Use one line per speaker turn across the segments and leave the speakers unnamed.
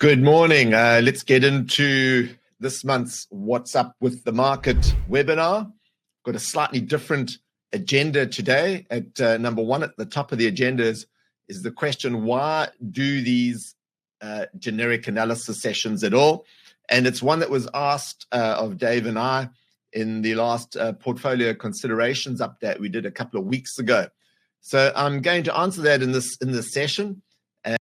Good morning. Let's get into this month's What's Up with the Market webinar. Got a slightly different agenda today. At number one at the top of the agenda is the question, why do these generic analysis sessions at all? And it's one that was asked of Dave and I in the last portfolio considerations update we did a couple of weeks ago. So I'm going to answer that in this session.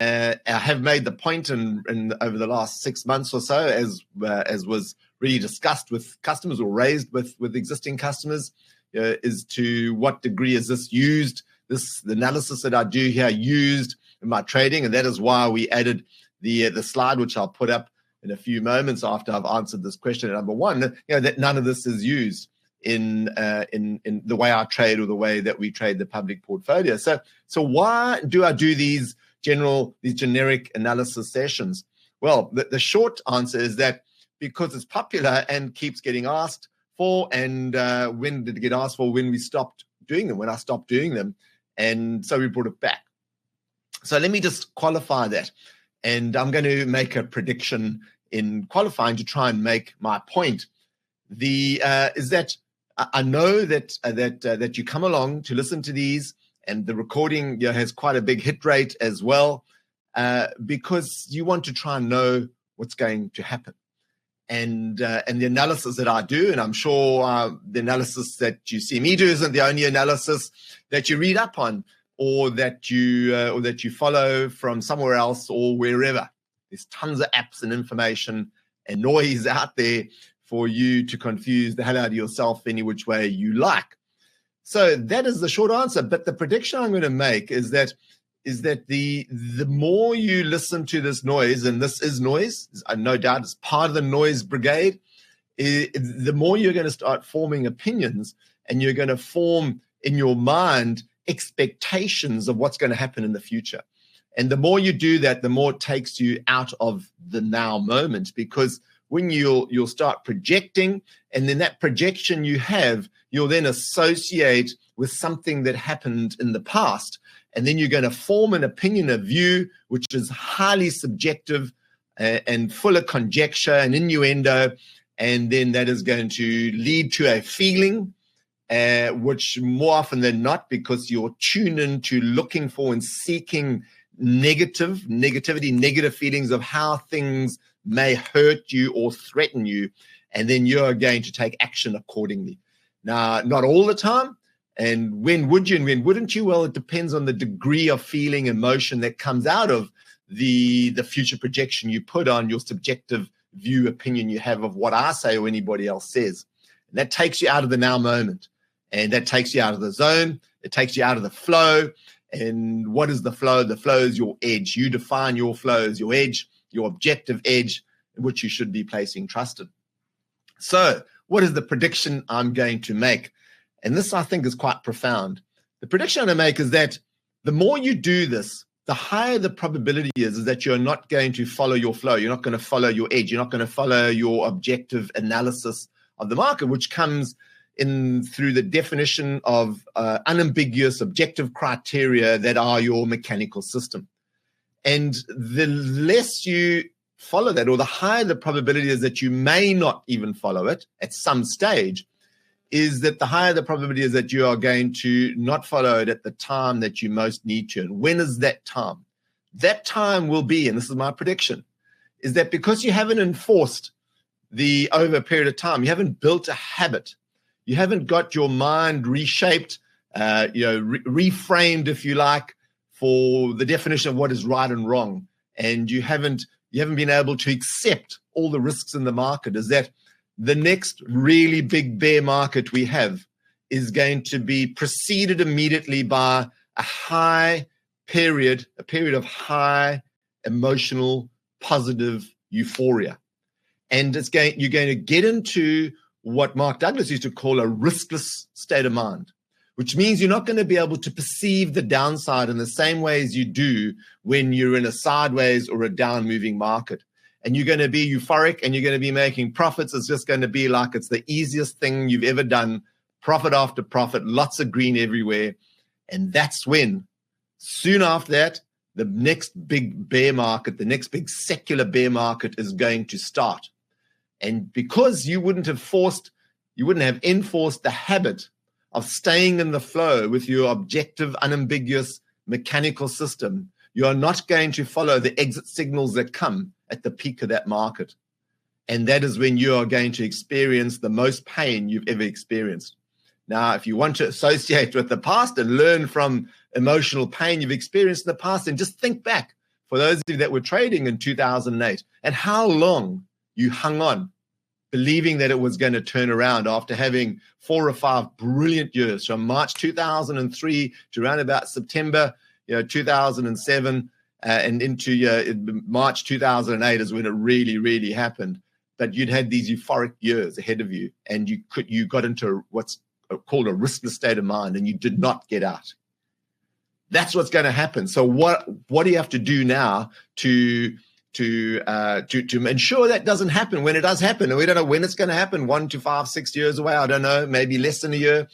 I have made the point in over the last 6 months or so, as was really discussed with customers or raised with existing customers, is to what degree is this used, the analysis that I do here used in my trading, and that is why we added the slide, which I'll put up in a few moments after I've answered this question. Number one, that none of this is used in the way I trade or the way that we trade the public portfolio. So why do I do these generic analysis sessions? Well, the short answer is that because it's popular and keeps getting asked for, and when did it get asked for? When we stopped doing them, when I stopped doing them, and so we brought it back. So let me just qualify that, and I'm going to make a prediction in qualifying to try and make my point. Is that I know that you come along to listen to these, and the recording has quite a big hit rate as well, because you want to try and know what's going to happen. And the analysis that I do, and I'm sure the analysis that you see me do isn't the only analysis that you read up on, or that you follow from somewhere else or wherever. There's tons of apps and information and noise out there for you to confuse the hell out of yourself any which way you like. So that is the short answer. But the prediction I'm going to make is that the more you listen to this noise, and this is noise, no doubt it's part of the noise brigade, the more you're going to start forming opinions, and you're going to form in your mind expectations of what's going to happen in the future. And the more you do that, the more it takes you out of the now moment, because when you'll start projecting, and then that projection you'll then associate with something that happened in the past. And then you're going to form an opinion, a view, which is highly subjective and full of conjecture and innuendo. And then that is going to lead to a feeling, which more often than not, because you're tuned into looking for and seeking negative feelings of how things may hurt you or threaten you, and then you're going to take action accordingly. Now, not all the time, and when would you and when wouldn't you? Well, it depends on the degree of feeling, emotion that comes out of the future projection you put on your subjective view, opinion you have of what I say or anybody else says. And that takes you out of the now moment, and that takes you out of the zone. It takes you out of the flow. And what is the flow? The flow is your edge. You define your flow as your edge, your objective edge, in which you should be placing trust in. So what is the prediction I'm going to make? And this, I think, is quite profound. The prediction I'm going to make is that the more you do this, the higher the probability is that you're not going to follow your flow. You're not going to follow your edge. You're not going to follow your objective analysis of the market, which comes in through the definition of unambiguous objective criteria that are your mechanical system. And the less you follow that, or the higher the probability is that you may not even follow it at some stage, is that the higher the probability is that you are going to not follow it at the time that you most need to. And when is that time? That time will be, and this is my prediction, is that because you haven't enforced over a period of time, you haven't built a habit, you haven't got your mind reshaped, reframed, if you like, for the definition of what is right and wrong, and you haven't been able to accept all the risks in the market, is that the next really big bear market we have is going to be preceded immediately by a period of high emotional positive euphoria. And you're going to get into what Mark Douglas used to call a riskless state of mind, which means you're not going to be able to perceive the downside in the same way as you do when you're in a sideways or a down moving market. And you're going to be euphoric, and you're going to be making profits. It's just going to be like it's the easiest thing you've ever done, profit after profit, lots of green everywhere. And that's when, soon after that, the next big bear market, the next big secular bear market is going to start. And because you wouldn't have enforced the habit of staying in the flow with your objective, unambiguous mechanical system, you are not going to follow the exit signals that come at the peak of that market. And that is when you are going to experience the most pain you've ever experienced. Now, if you want to associate with the past and learn from emotional pain you've experienced in the past, then just think back for those of you that were trading in 2008 and how long you hung on, believing that it was going to turn around after having 4 or 5 brilliant years from March 2003 to around about September 2007 and into March 2008 is when it really, really happened. But you'd had these euphoric years ahead of you, and you got into what's called a riskless state of mind, and you did not get out. That's what's going to happen. So what do you have to do now to ensure that doesn't happen when it does happen? And we don't know when it's going to happen, 1 to 5, 6 years away, I don't know, maybe less than a year,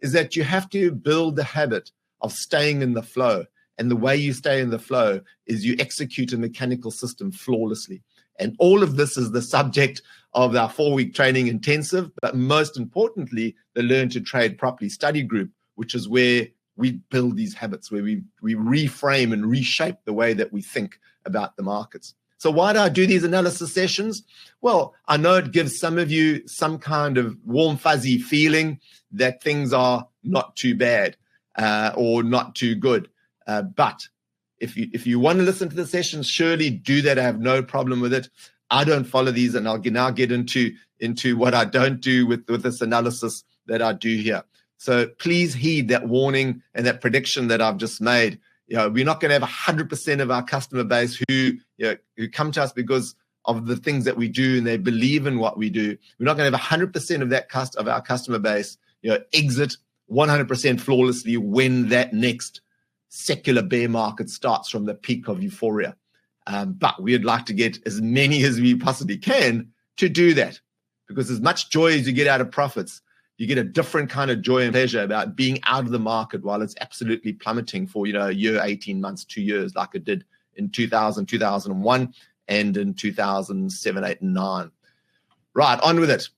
is that you have to build the habit of staying in the flow. And the way you stay in the flow is you execute a mechanical system flawlessly. And all of this is the subject of our 4-week training intensive, but most importantly, the Learn to Trade Properly study group, which is where we build these habits, where we reframe and reshape the way that we think about the markets. So why do I do these analysis sessions? Well, I know it gives some of you some kind of warm, fuzzy feeling that things are not too bad or not too good. But if you want to listen to the sessions, surely do that. I have no problem with it. I don't follow these, and I'll now get into what I don't do with this analysis that I do here. So please heed that warning and that prediction that I've just made. We're not going to have 100% of our customer base who come to us because of the things that we do and they believe in what we do. We're not going to have 100% of our customer base exit 100% flawlessly when that next secular bear market starts from the peak of euphoria. But we'd like to get as many as we possibly can to do that, because as much joy as you get out of profits, you get a different kind of joy and pleasure about being out of the market while it's absolutely plummeting for a year, 18 months, 2 years, like it did in 2000, 2001, and in 2007, 8, and 9. Right, on with it.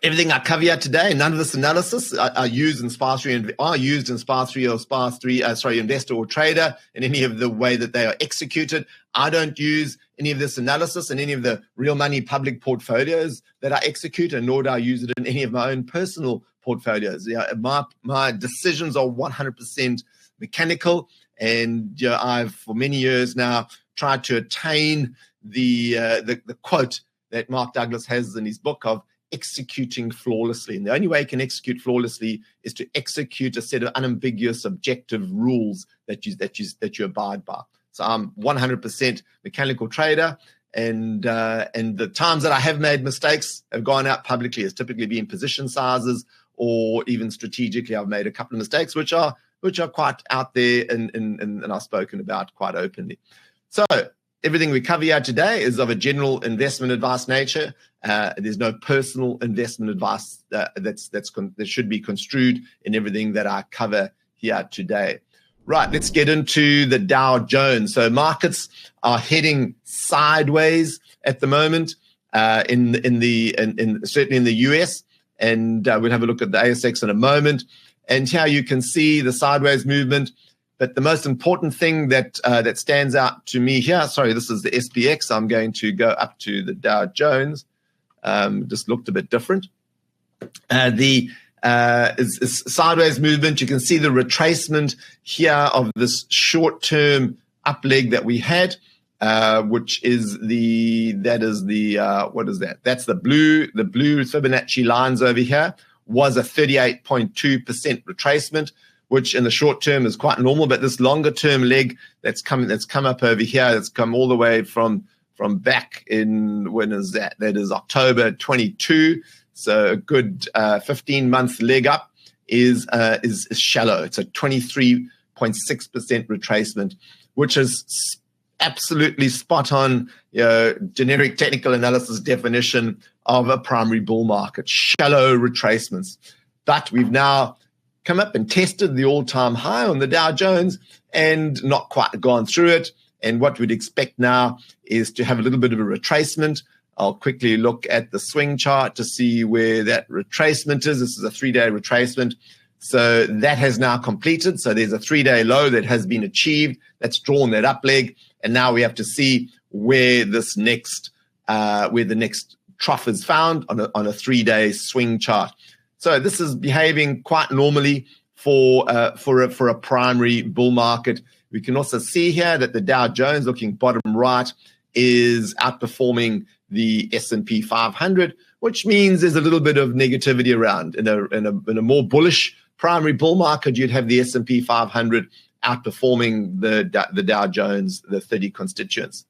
Everything I cover here today, none of this analysis are used in SPA 3 or SPA 3, investor or trader in any of the way that they are executed. I don't use any of this analysis in any of the real money public portfolios that I execute, and nor do I use it in any of my own personal portfolios. My decisions are 100% mechanical, and I've for many years now tried to attain the quote that Mark Douglas has in his book of executing flawlessly. And the only way you can execute flawlessly is to execute a set of unambiguous objective rules that you abide by. So I'm 100% mechanical trader, and the times that I have made mistakes have gone out publicly. It's typically been position sizes, or even strategically I've made a couple of mistakes which are quite out there and I've spoken about quite openly. So everything we cover here today is of a general investment advice nature. There's no personal investment advice that should be construed in everything that I cover here today. Right, let's get into the Dow Jones. So markets are heading sideways at the moment, certainly in the US, and we'll have a look at the ASX in a moment. And here you can see the sideways movement. But the most important thing that stands out to me here, sorry, this is the SPX. I'm going to go up to the Dow Jones. Just looked a bit different. Is sideways movement. You can see the retracement here of this short-term up leg that we had, which is what is that? That's the blue Fibonacci lines over here. Was a 38.2% retracement, which in the short term is quite normal, but this longer term leg that's come up over here, that's come all the way from back in, when is that? That is October 22. So a good 15-month leg up is shallow. It's a 23.6% retracement, which is absolutely spot on, generic technical analysis definition of a primary bull market, shallow retracements. But we've now come up and tested the all-time high on the Dow Jones and not quite gone through it. And what we'd expect now is to have a little bit of a retracement. I'll quickly look at the swing chart to see where that retracement is. This is a 3-day retracement. So that has now completed. So there's a 3-day low that has been achieved. That's drawn that up leg. And now we have to see where this next, where the next trough is found on a 3-day swing chart. So this is behaving quite normally for a primary bull market. We can also see here that the Dow Jones, looking bottom right, is outperforming the S&P 500, which means there's a little bit of negativity around. In a more bullish primary bull market, you'd have the S&P 500 outperforming the Dow Jones, the 30 constituents.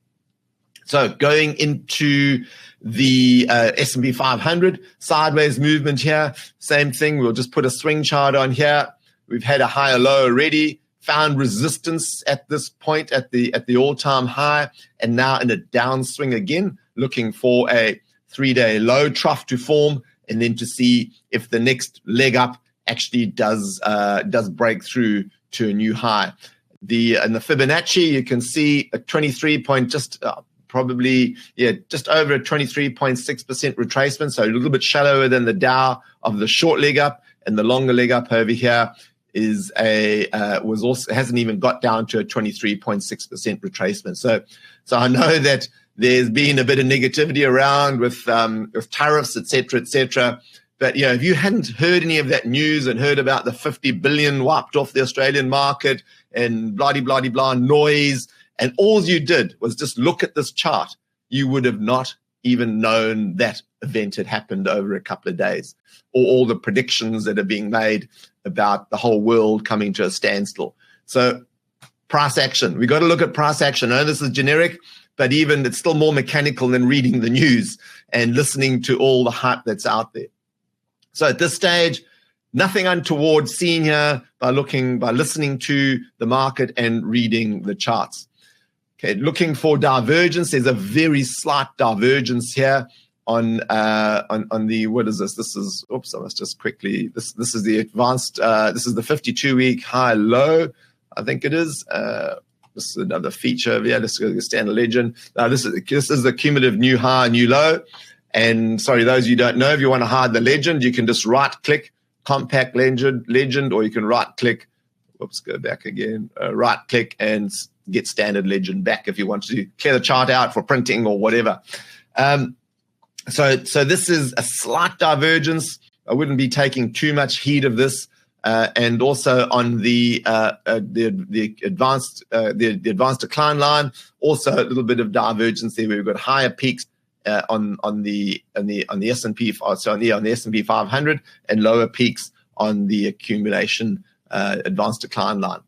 So going into the S&P 500, sideways movement here, same thing. We'll just put a swing chart on here. We've had a higher low already, found resistance at this point at the all-time high, and now in a downswing again, looking for a 3-day low trough to form, and then to see if the next leg up actually does break through to a new high. In the Fibonacci, you can see a 23 point, just over a 23.6% retracement, so a little bit shallower than the Dow of the short leg up, and the longer leg up over here is hasn't even got down to a 23.6% retracement. So I know that there's been a bit of negativity around with tariffs, et cetera. But if you hadn't heard any of that news and heard about the 50 billion wiped off the Australian market and blah noise, and all you did was just look at this chart, you would have not even known that event had happened over a couple of days, or all the predictions that are being made about the whole world coming to a standstill. So price action, we got to look at price action. I know this is generic, but even it's still more mechanical than reading the news and listening to all the hype that's out there. So at this stage, nothing untoward seen here by listening to the market and reading the charts. Okay, looking for divergence. There's a very slight divergence here on the, what is this? This is, I must just quickly, this is the advanced, this is the 52-week high low, I think it is. This is another feature over here. Let's go to the standard legend. This is the cumulative new high, new low. And sorry, those of you who don't know, if you want to hide the legend, you can just right-click compact legend, or you can right-click, go back again, right-click and get standard legend back if you want to clear the chart out for printing or whatever. So this is a slight divergence. I wouldn't be taking too much heed of this. And also on the advanced decline line, also a little bit of divergence there. We've got higher peaks on the S&P, on the S&P 500, and lower peaks on the accumulation advanced decline line.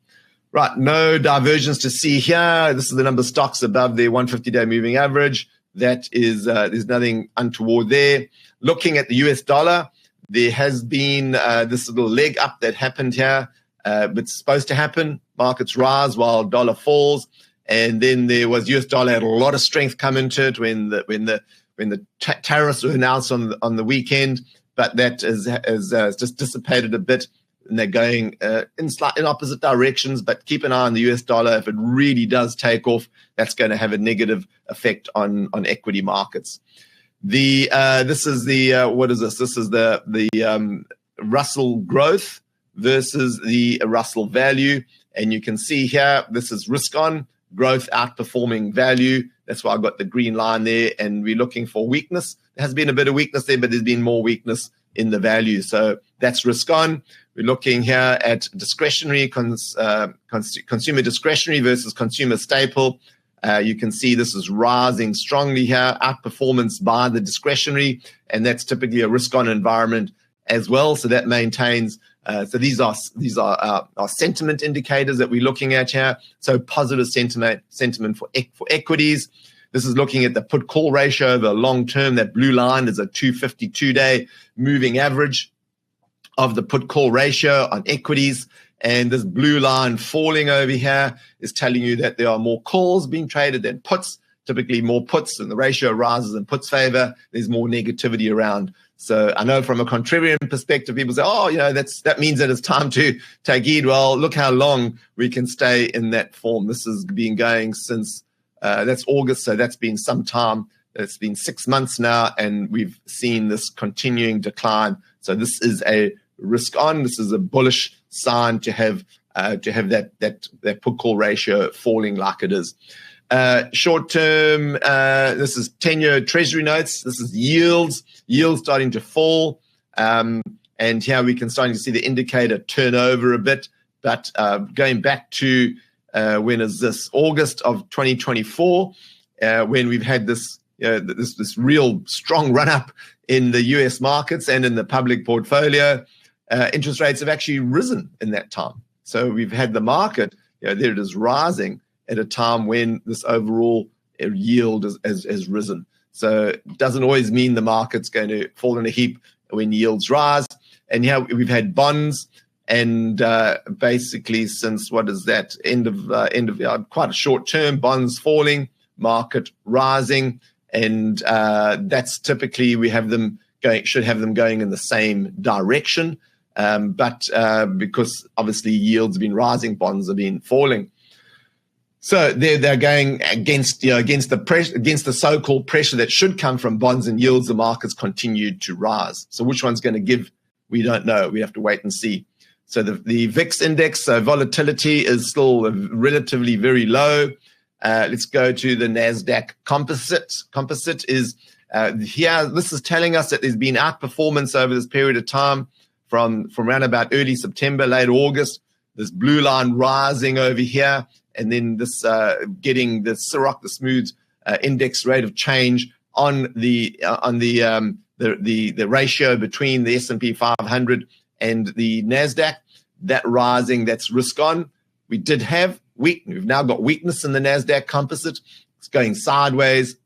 Right, no divergence to see here. This is the number of stocks above the 150-day moving average. That is, there's nothing untoward there. Looking at the US dollar, there has been this little leg up that happened here. It's supposed to happen. Markets rise while dollar falls. And then there was US dollar had a lot of strength come into it when the tariffs were announced on the weekend, but that has just dissipated a bit, and they're going in opposite directions. But keep an eye on the US dollar. If it really does take off, that's going to have a negative effect on equity markets. This is the what is this? This is the Russell growth versus the Russell value, and you can see here this is risk on. Growth outperforming value. That's why I got the green line there, and we're looking for weakness. There has been a bit of weakness there, but there's been more weakness in the value. So that's risk on. We're looking here at discretionary, consumer discretionary versus consumer staple. You can see this is rising strongly here, outperformance by the discretionary, and that's typically a risk on environment as well. So that maintains. So these are our sentiment indicators that we're looking at here. So positive sentiment for equities. This is looking at the put-call ratio over long term. That blue line is a 252-day moving average of the put-call ratio on equities. And this blue line falling over here is telling you that there are more calls being traded than puts. typically more puts, and the ratio rises in puts favor, there's more negativity around. So I know from a contrarian perspective, people say, oh, that means that it's time to take heed. Well, look how long we can stay in that form. This has been going since, that's August, so that's been some time. It's been 6 months now, and we've seen this continuing decline. So this is a risk on. This is a bullish sign to have that put call ratio falling like it is. Short term, this is 10-year treasury notes. This is yields starting to fall. And here we can starting to see the indicator turn over a bit. But going back to when is this? August of 2024, when we've had this this real strong run up in the US markets and in the public portfolio, interest rates have actually risen in that time. So we've had the market, there it is, rising at a time when this overall yield has risen. So it doesn't always mean the market's going to fall in a heap when yields rise. And here we've had bonds, and basically since what is that end of quite a short term, bonds falling, market rising, and that's typically we have them going, should have them going in the same direction. But because obviously yields have been rising, bonds have been falling. So they're going against the pressure, against the so-called pressure that should come from bonds and yields. The markets continued to rise. So which one's going to give? We don't know. We have to wait and see. So the VIX index, so volatility is still relatively very low. Let's go to the NASDAQ composite. Composite is here. This is telling us that there's been outperformance over this period of time from around about early September, late August. This blue line rising over here, and then this getting the SIROC, the smooth index rate of change on the ratio between the S&P 500 and the NASDAQ. That rising, that's risk on. We did have we've now got weakness in the NASDAQ composite. It's going sideways.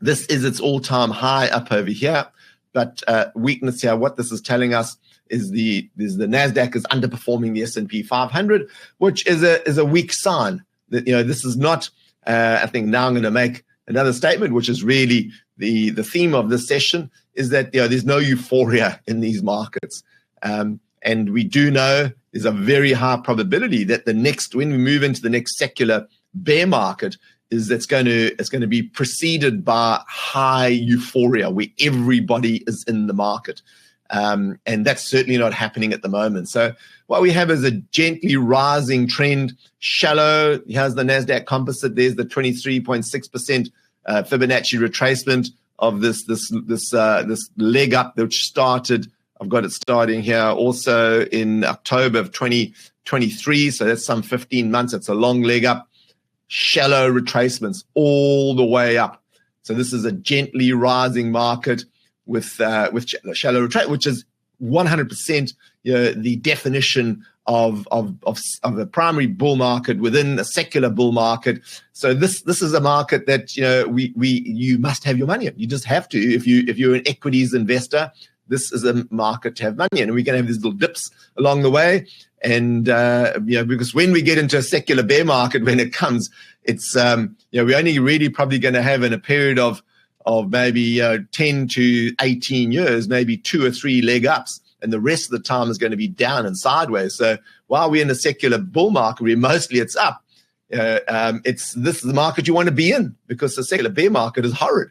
This is its all-time high up over here, but weakness here. What this is telling us is the NASDAQ is underperforming the S&P 500, which is a weak sign. That this is not. I think now I'm going to make another statement, which is really the theme of this session, is that there's no euphoria in these markets. And we do know there's a very high probability that when we move into the next secular bear market, it's going to be preceded by high euphoria where everybody is in the market. And that's certainly not happening at the moment. So what we have is a gently rising trend, shallow. Here's the NASDAQ composite. There's the 23.6% Fibonacci retracement of this leg up, which started. I've got it starting here also in October of 2023. So that's some 15 months. It's a long leg up, shallow retracements all the way up. So this is a gently rising market with shallow retrace, which is 100% the definition of a primary bull market within a secular bull market. So this is a market that you must have your money in. You just have to if you're an equities investor. This is a market to have money in, and we're going to have these little dips along the way. And because when we get into a secular bear market, when it comes, it's we're only really probably going to have in a period of maybe 10 to 18 years, maybe 2 or 3 leg ups, and the rest of the time is going to be down and sideways. So while we're in a secular bull market, it's up. This is the market you want to be in, because the secular bear market is horrid.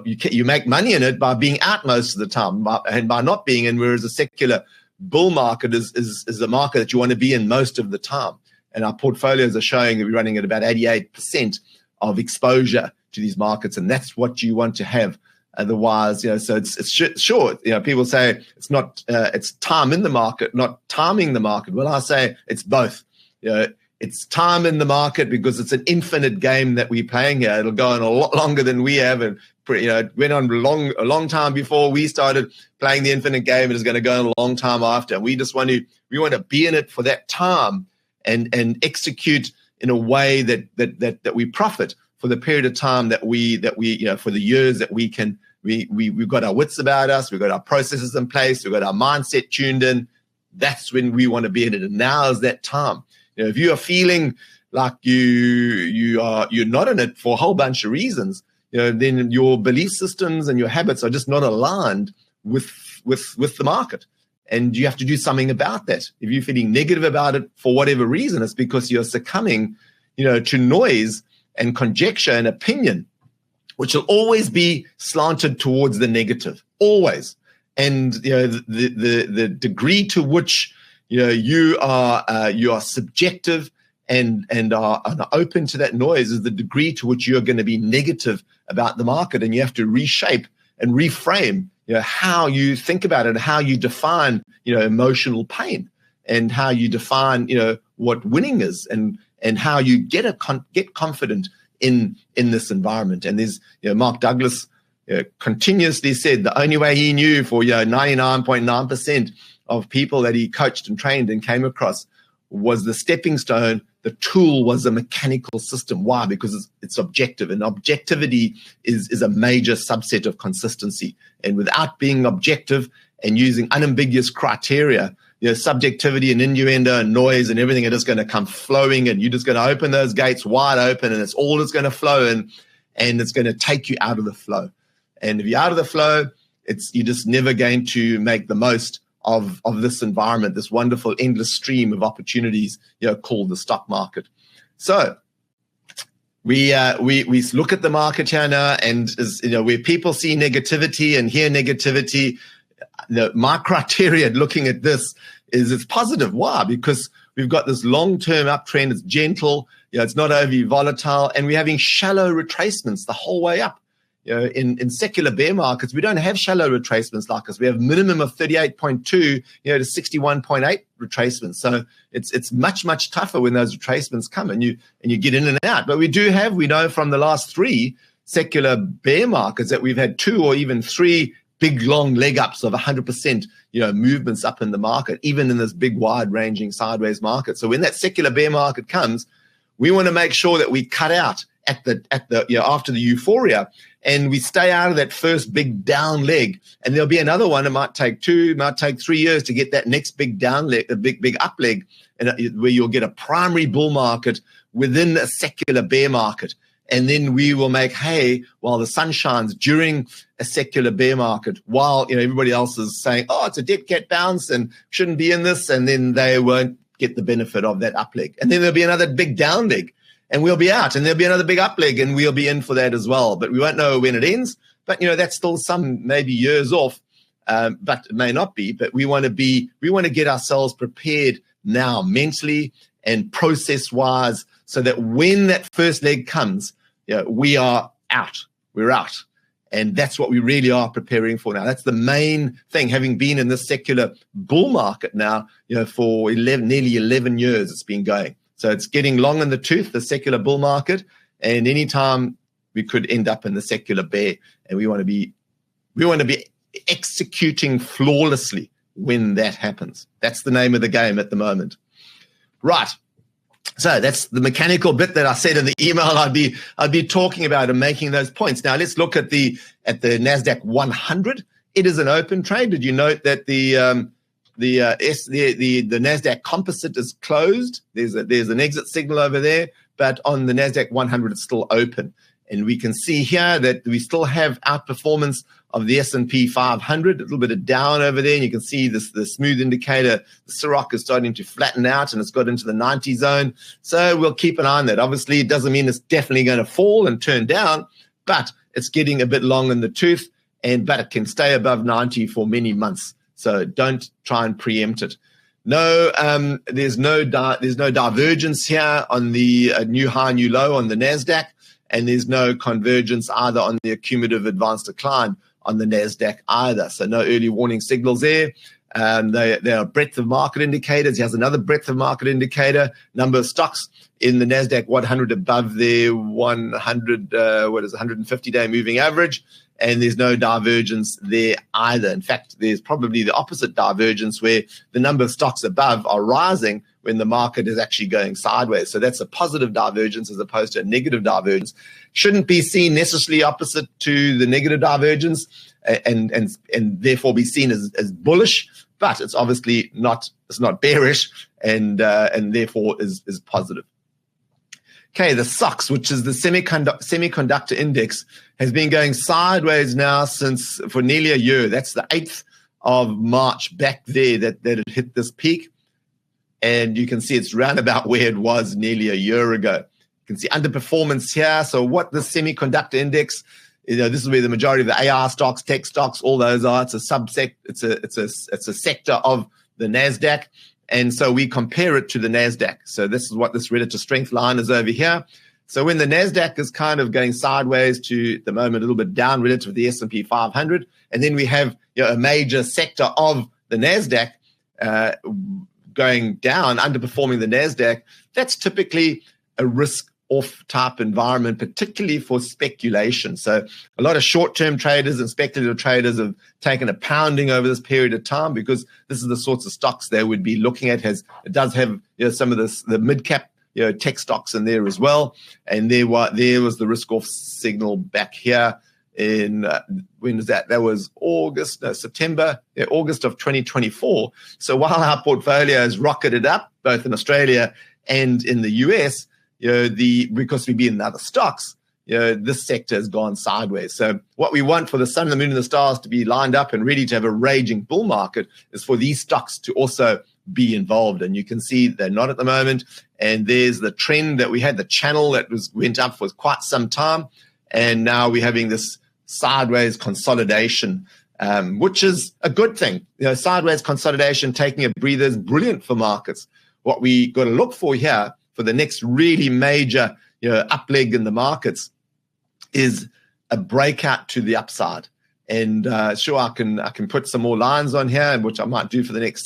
You make money in it by being out most of the time and by not being in, whereas a secular bull market is the market that you want to be in most of the time. And our portfolios are showing that we're running at about 88% of exposure to these markets, and that's what you want to have. Otherwise, so it's short. People say it's not it's time in the market, not timing the market. Well, I say it's both. It's time in the market because it's an infinite game that we're playing here. It'll go on a lot longer than we have, and it went on a long time before we started playing the infinite game, and it's going to go on a long time after. We just want to be in it for that time and execute in a way that we profit for the period of time that we for the years that we can. We've got our wits about us. We've got our processes in place. We've got our mindset tuned in. That's when we want to be in it, and now is that time. If you are feeling like you're not in it for a whole bunch of reasons, then your belief systems and your habits are just not aligned with the market. And you have to do something about that. If you're feeling negative about it for whatever reason, it's because you're succumbing, to noise and conjecture and opinion, which will always be slanted towards the negative, always. And the degree to which you are subjective and are open to that noise is the degree to which you're going to be negative about the market, and you have to reshape and reframe how you think about it, and how you define emotional pain, and how you define what winning is, and how you get confident in this environment. And there's Mark Douglas continuously said the only way he knew for 99.9% of people that he coached and trained and came across was the stepping stone. The tool was a mechanical system. Why? Because it's objective, and objectivity is a major subset of consistency. And without being objective and using unambiguous criteria, subjectivity and innuendo and noise and everything are just going to come flowing, and you're just going to open those gates wide open, and it's all that's going to flow in, and it's going to take you out of the flow. And if you're out of the flow, you're just never going to make the most of this environment, this wonderful endless stream of opportunities, called the stock market. So we look at the market here now, and where people see negativity and hear negativity, my criteria looking at this is it's positive. Why? Because we've got this long-term uptrend. It's gentle, it's not overly volatile, and we're having shallow retracements the whole way up. In secular bear markets, we don't have shallow retracements like this. We have minimum of 38.2, to 61.8 retracements. So it's much, much tougher when those retracements come and you get in and out. But we know from the last 3 secular bear markets that we've had 2 or even 3 big long leg ups of 100%, movements up in the market, even in this big wide ranging sideways market. So when that secular bear market comes, we want to make sure that we cut out at the after the euphoria, and we stay out of that first big down leg. And there'll be another one. It might take 2, it might take 3 years to get that next big down leg, a big up leg, and where you'll get a primary bull market within a secular bear market. And then we will make hay while the sun shines during a secular bear market, while everybody else is saying, oh, it's a dead cat bounce and shouldn't be in this, and then they won't get the benefit of that up leg. And then there'll be another big down leg, and we'll be out, and there'll be another big up leg, and we'll be in for that as well. But we won't know when it ends. But that's still some maybe years off, but it may not be. But we want to get ourselves prepared now, mentally and process-wise, so that when that first leg comes, we are out. We're out. And that's what we really are preparing for now. That's the main thing, having been in this secular bull market now, for nearly 11 years it's been going. So it's getting long in the tooth, the secular bull market, and anytime we could end up in the secular bear, and we want to be executing flawlessly when that happens. That's the name of the game at the moment. Right. So that's the mechanical bit that I said in the email I'd be talking about and making those points. Now let's look at the NASDAQ 100. It is an open trade. Did you note that the NASDAQ composite is closed? There's an exit signal over there, but on the NASDAQ 100 it's still open. And we can see here that we still have outperformance of the S&P 500, a little bit of down over there. And you can see the smooth indicator, the Ciroc is starting to flatten out, and it's got into the 90 zone. So we'll keep an eye on that. Obviously, it doesn't mean it's definitely going to fall and turn down, but it's getting a bit long in the tooth, but it can stay above 90 for many months. So don't try and preempt it. No, there's no divergence here on the new high, new low on the NASDAQ. And there's no convergence either on the cumulative advanced decline on the NASDAQ either. So no early warning signals there. They are breadth of market indicators. He has another breadth of market indicator. Number of stocks in the NASDAQ 100 above their 150-day moving average. And there's no divergence there either. In fact, there's probably the opposite divergence, where the number of stocks above are rising when the market is actually going sideways. So that's a positive divergence as opposed to a negative divergence. Shouldn't be seen necessarily opposite to the negative divergence and therefore be seen as bullish, but it's obviously not bearish and therefore is positive. Okay, the SOX, which is the semiconductor index, has been going sideways now for nearly a year. That's the 8th of March back there that it hit this peak. And you can see it's round about where it was nearly a year ago. You can see underperformance here. So what the semiconductor index, this is where the majority of the AI stocks, tech stocks, all those are. It's a subsect. It's a sector of the NASDAQ. And so we compare it to the NASDAQ. So this is what this relative strength line is over here. So when the NASDAQ is kind of going sideways to, at the moment, a little bit down relative to the S&P 500, and then we have a major sector of the NASDAQ going down, underperforming the NASDAQ, that's typically a risk-off type environment, particularly for speculation. So a lot of short-term traders and speculative traders have taken a pounding over this period of time because this is the sorts of stocks they would be looking at. It does have some of the mid-cap tech stocks in there as well. And there was the risk-off signal back here in, when was that? That was August of 2024. So while our portfolio has rocketed up, both in Australia and in the US, because we've been in other stocks, this sector has gone sideways. So what we want for the sun, the moon, and the stars to be lined up and ready to have a raging bull market is for these stocks to also be involved. And you can see they're not at the moment. And there's the trend that we had, the channel that went up for quite some time. And now we're having this sideways consolidation, which is a good thing. Sideways consolidation, taking a breather is brilliant for markets. What we got to look for here for the next really major up leg in the markets is a breakout to the upside. And sure, I can put some more lines on here, which I might do for the next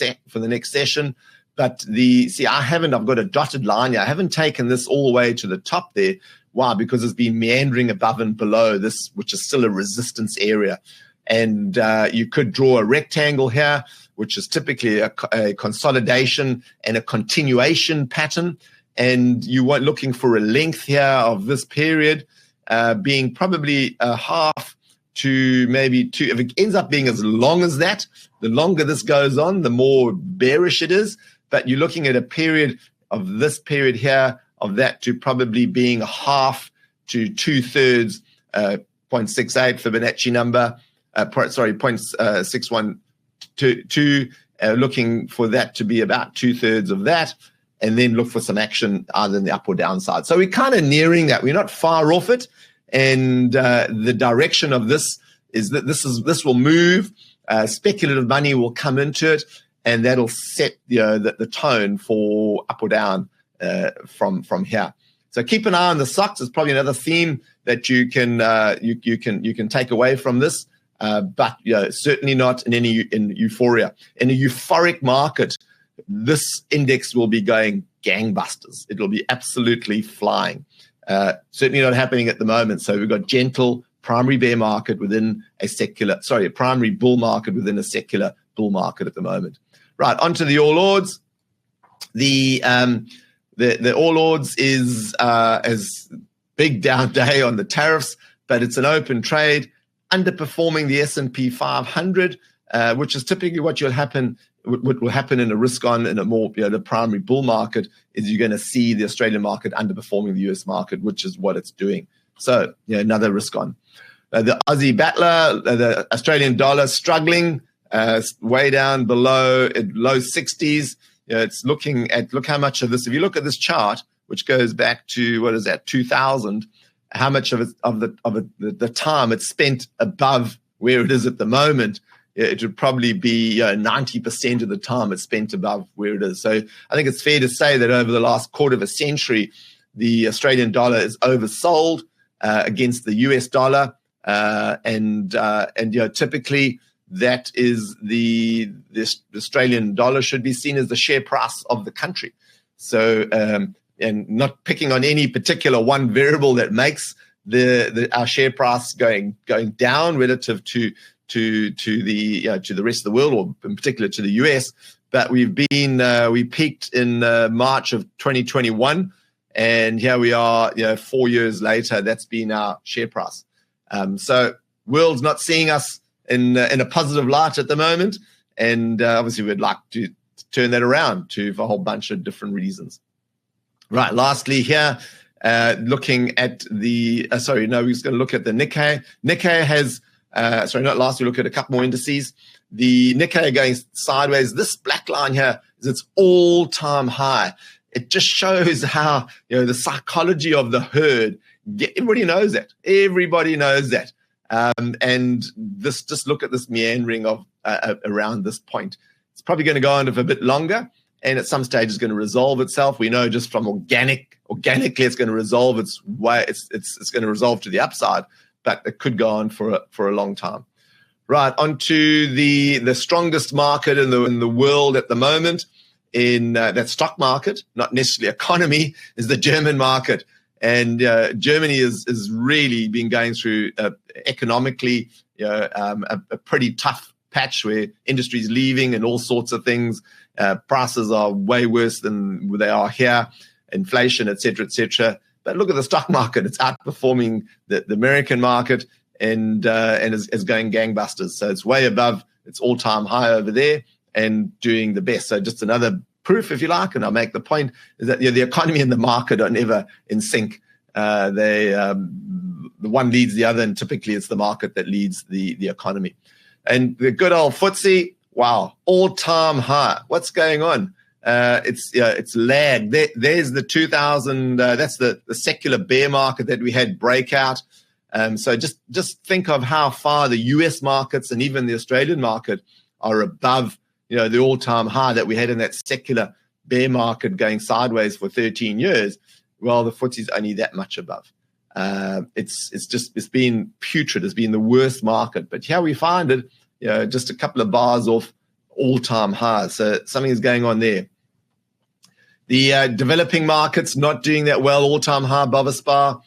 session. But I've got a dotted line here. I haven't taken this all the way to the top there. Why? Because it's been meandering above and below this, which is still a resistance area. And you could draw a rectangle here, which is typically a consolidation and a continuation pattern. And you were looking for a length here of this period being probably a half to maybe two. If it ends up being as long as that, the longer this goes on, the more bearish it is. But you're looking at a period of this period here, of that to probably being a half to 2/3, 0.68 Fibonacci number, 0.6122, looking for that to be about 2/3 of that, and then look for some action either in the up or down side. So we're kind of nearing that. We're not far off it. And the direction of this is that this will move. Speculative money will come into it, and that'll set the tone for up or down from here. So keep an eye on the SOX. It's probably another theme that you can take away from this, but certainly not in euphoria. In a euphoric market, this index will be going gangbusters. It will be absolutely flying. Certainly not happening at the moment. So we've got gentle primary bear market within a primary bull market within a secular bull market at the moment. Right, onto the All Ords. The All Ords is as big down day on the tariffs, but it's an open trade, underperforming the S&P 500, which is typically what will happen in a risk on in a more the primary bull market is you're going to see the Australian market underperforming the US market, which is what it's doing. So another risk on. The Aussie battler, the Australian dollar struggling, way down below at low 60s. Look how much of this, if you look at this chart, which goes back to, 2000, how much of the time it's spent above where it is at the moment, it would probably be 90% of the time it's spent above where it is. So I think it's fair to say that over the last quarter of a century, the Australian dollar is oversold against the US dollar. And typically that is the Australian dollar should be seen as the share price of the country. So, and not picking on any particular one variable that makes our share price going down relative to the rest of the world, or in particular to the US. But we peaked in March of 2021, and here we are, 4 years later. That's been our share price. So world's not seeing us in a positive light at the moment, and obviously we'd like to turn that around for a whole bunch of different reasons. Right. Lastly, here Looking at the, we're just going to look at the Nikkei. Nikkei has, not last, we look at a couple more indices. The Nikkei going sideways. This black line here is its all-time high. It just shows how, the psychology of the herd, everybody knows that. Everybody knows that. And this, just look at this meandering of around this point. It's probably going to go on for a bit longer, and at some stage it's going to resolve itself. We know just from organically it's going to resolve its way. It's going to resolve to the upside, but it could go on for a long time. Right, onto the strongest market in the world at the moment, in that stock market, not necessarily economy, is the German market. And Germany is really been going through economically a pretty tough patch where industry's leaving and all sorts of things. Prices are way worse than they are here, inflation, et cetera, et cetera. But look at the stock market; it's outperforming the American market and is going gangbusters. So it's way above its all-time high over there and doing the best. So just another proof, if you like, and I'll make the point, is that the economy and the market are never in sync. The one leads the other, and typically it's the market that leads the economy. And the good old FTSE, wow, all-time high. What's going on? It's lagged. There's the 2000. That's the secular bear market that we had breakout. So just think of how far the US markets and even the Australian market are above the all-time high that we had in that secular bear market going sideways for 13 years. Well, the FTSE is only that much above. It's been putrid. It's been the worst market. But here we find it, just a couple of bars off all-time highs. So something is going on there. The developing markets not doing that well. All-time high, Bovespa,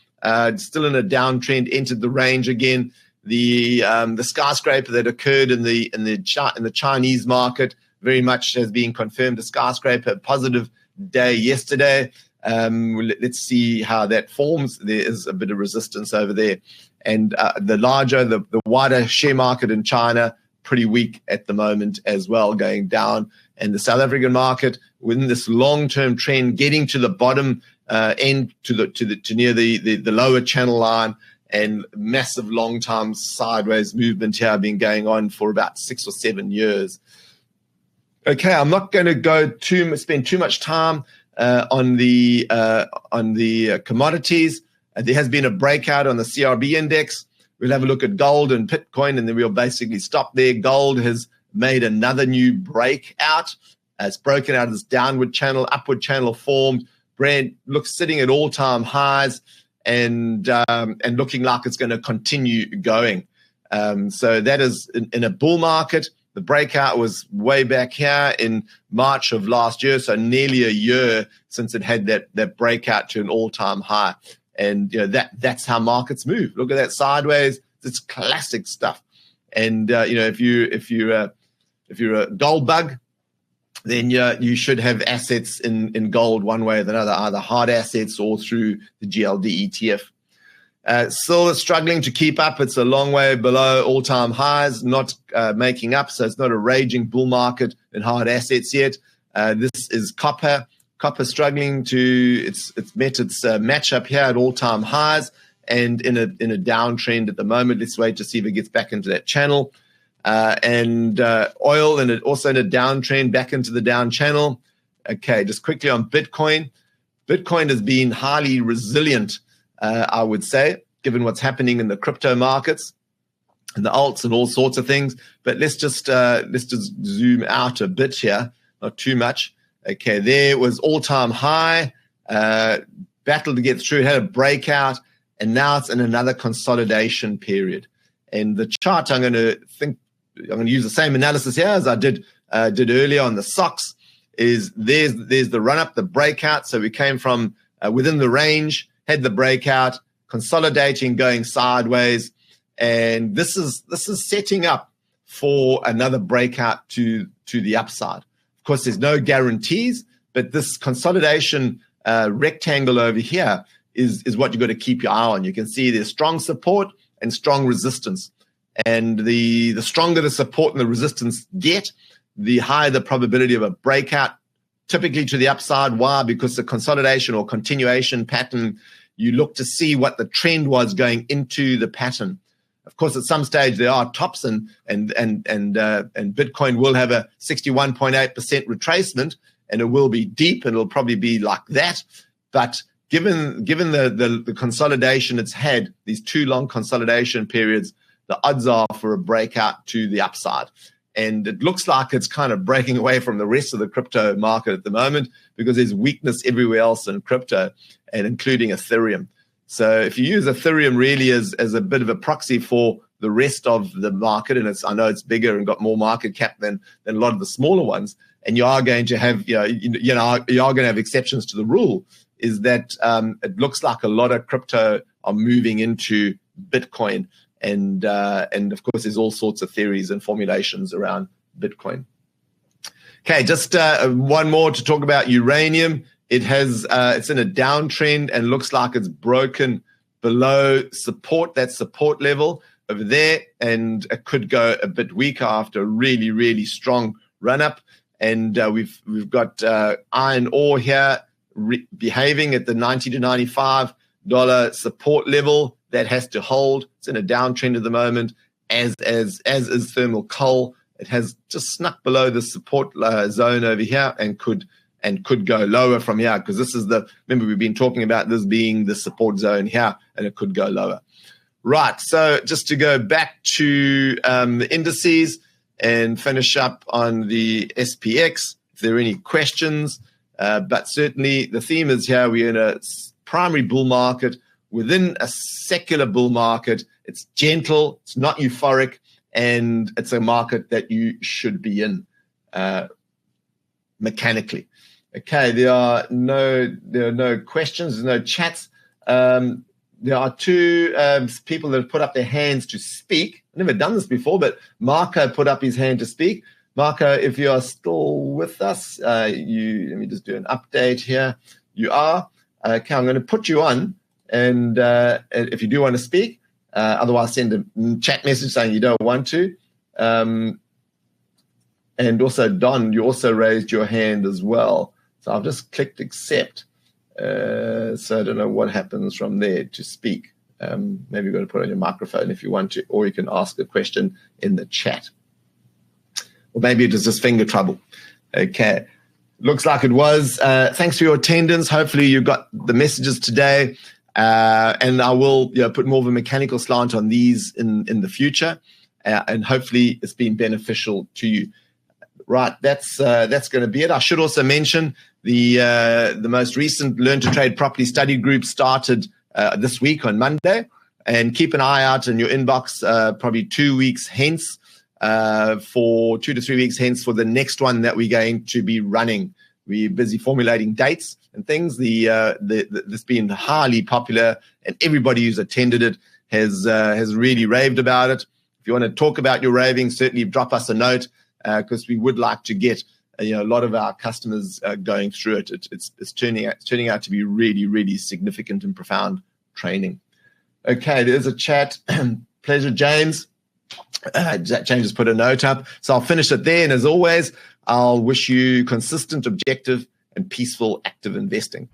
still in a downtrend, entered the range again. The skyscraper that occurred in the Chinese market very much has been confirmed. The skyscraper, positive day yesterday. Let's see how that forms. There is a bit of resistance over there, and the wider share market in China pretty weak at the moment as well, going down. And the South African market, within this long-term trend, getting to the bottom end to near the lower channel line. And massive long-term sideways movement here been going on for about 6 or 7 years. Okay, I'm not going to spend too much time on the commodities. There has been a breakout on the CRB index. We'll have a look at gold and Bitcoin, and then we'll basically stop there. Gold has made another new breakout. It's broken out of this downward channel, upward channel formed. Brand looks sitting at all-time highs. And looking like it's going to continue going. So that is in a bull market. The breakout was way back here in March of last year, so nearly a year since it had that breakout to an all-time high. And that's how markets move. Look at that sideways. It's classic stuff. And if you're a gold bug, then you should have assets in gold one way or another, either hard assets or through the GLD ETF. Silver struggling to keep up. It's a long way below all-time highs, not making up, so it's not a raging bull market in hard assets yet. This is copper. Copper struggling it's met its match up here at all-time highs and in a downtrend at the moment. Let's wait to see if it gets back into that channel. And oil, and it also in a downtrend back into the down channel. Okay, just quickly on Bitcoin. Bitcoin has been highly resilient, I would say, given what's happening in the crypto markets and the alts and all sorts of things. But let's just zoom out a bit here, not too much. Okay, there was all-time high, battled to get through, had a breakout, and now it's in another consolidation period. And the chart I'm going to use the same analysis here as I did earlier on the SOX. There's the run up, the breakout. So we came from within the range, had the breakout, consolidating, going sideways, and this is setting up for another breakout to the upside. Of course, there's no guarantees, but this consolidation rectangle over here is what you've got to keep your eye on. You can see there's strong support and strong resistance. And the stronger the support and the resistance get, the higher the probability of a breakout, typically to the upside. Why? Because the consolidation or continuation pattern you look to see what the trend was going into the pattern. Of course, at some stage there are tops, and Bitcoin will have a 61.8% retracement, and it will be deep, and it'll probably be like that. But given the consolidation it's had, these 2 long consolidation periods, the odds are for a breakout to the upside. And it looks like it's kind of breaking away from the rest of the crypto market at the moment, because there's weakness everywhere else in crypto, and including Ethereum. So if you use Ethereum really as a bit of a proxy for the rest of the market, and I know it's bigger and got more market cap than a lot of the smaller ones, and you are going to have you are going to have exceptions to the rule, is that it looks like a lot of crypto are moving into Bitcoin. And of course, there's all sorts of theories and formulations around Bitcoin. Okay, just one more to talk about uranium. It's in a downtrend and looks like it's broken below support, that support level over there, and it could go a bit weaker after a really, really strong run up. And we've got iron ore here behaving at the $90 to $95 support level. That has to hold. It's in a downtrend at the moment, as is thermal coal. It has just snuck below the support zone over here, and could go lower from here, because this is remember we've been talking about this being the support zone here, and it could go lower. Right, so just to go back to the indices and finish up on the SPX, if there are any questions, but certainly the theme is here, we're in a primary bull market within a secular bull market. It's gentle, it's not euphoric, and it's a market that you should be in mechanically. Okay, there are no questions, there's no chats. There are 2 people that have put up their hands to speak. I've never done this before, but Marco put up his hand to speak. Marco, if you are still with us, let me just do an update here. You are. Okay, I'm going to put you on. And if you do want to speak, otherwise send a chat message saying you don't want to. And also, Don, you also raised your hand as well. So I've just clicked accept. So I don't know what happens from there to speak. Maybe you've got to put on your microphone if you want to, or you can ask a question in the chat. Or maybe it was just finger trouble. Okay. Looks like it was. Thanks for your attendance. Hopefully you got the messages today. And I will put more of a mechanical slant on these in the future, and hopefully it's been beneficial to you. Right, that's going to be it. I should also mention the most recent Learn to Trade Properly study group started this week on Monday, and keep an eye out in your inbox probably 2 weeks hence, for 2 to 3 weeks hence for the next one that we're going to be running. We're busy formulating dates and things. This been highly popular, and everybody who's attended it has really raved about it. If you want to talk about your raving, certainly drop us a note, because we would like to get a lot of our customers going through it. It's turning out to be really, really significant and profound training. Okay, there's a chat. Pleasure, James. James has put a note up, so I'll finish it there. And as always, I'll wish you consistent, objective, and peaceful active investing.